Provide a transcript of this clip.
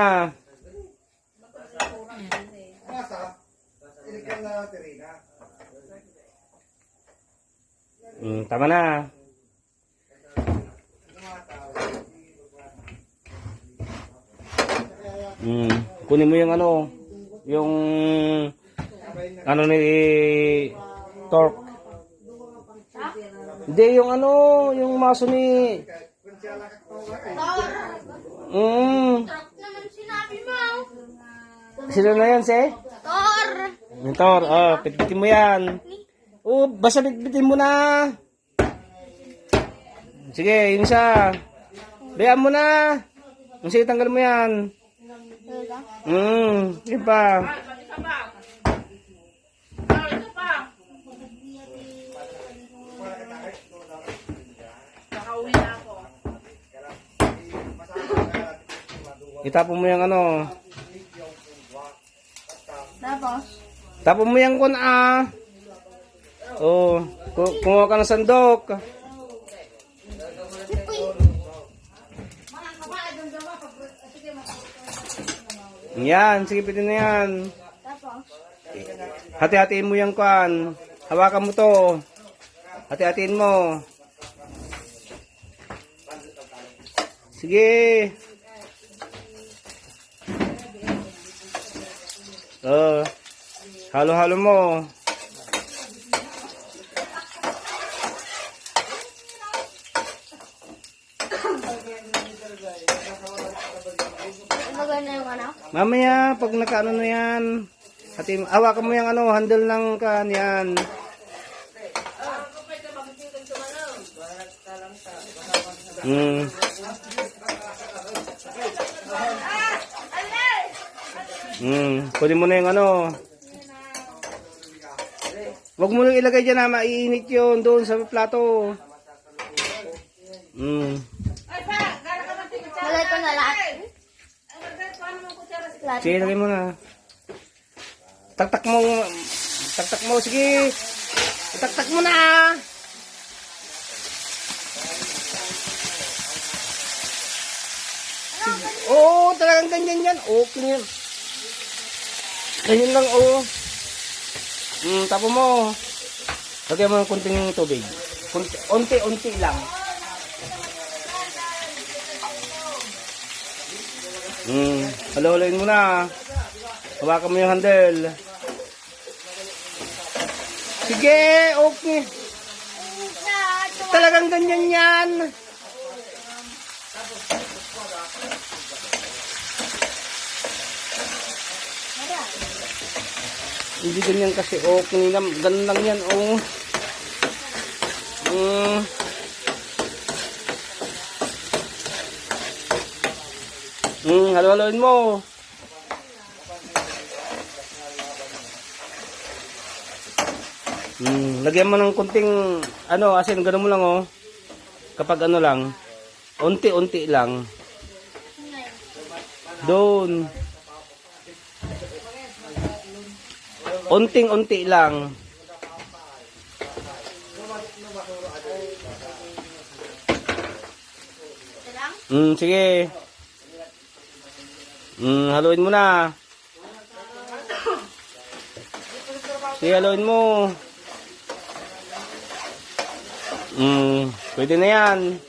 Ah. Tama na. Kunin mo yung ano ni torque. Hindi yung yung maso ni Sino na yan, si? Tor! Yung Tor, pitbitin mo yan. Basta pitbitin mo na. Sige, yun isa. Bayaan mo na. Sige, tanggal mo yan. Yun pa. Itapon mo yung Tapos? Tapon mo yung kumuha ka ng sandok. Yan, sige, pitin na yan. Tapos? Hati-hatiin mo yung kan. Hawakan mo to. Hati-hatiin mo. Sige. Halo-halo mo. Mamaya, pag nakaano na yan, hawakan mo yung handle ng kan yan. Kunin mo na yung Huwag mo nang ilagay dyan na maiinit yun doon sa plato. Lagay ko na lahat. Sige, lagay mo na. Taktak mo, sige. Taktak mo na. Oo, talagang ganyan yan. Okay yan. Ganyan lang, tapo mo. Lagyan mo ng kunting tubig. Unti-unti lang. Halo-haloin mo na. Hawakan mo yung handle. Sige, okay. Talagang ganyan yan. Hindi ganyan kasi, ganun lang yan, halo-haloin mo. Lagyan mo ng kunting, asin, ganun mo lang, kapag lang, unti-unti lang. Doon. Unting-unti lang. Sige. Haluin mo na. Sige, haluin mo. Pwede na yan.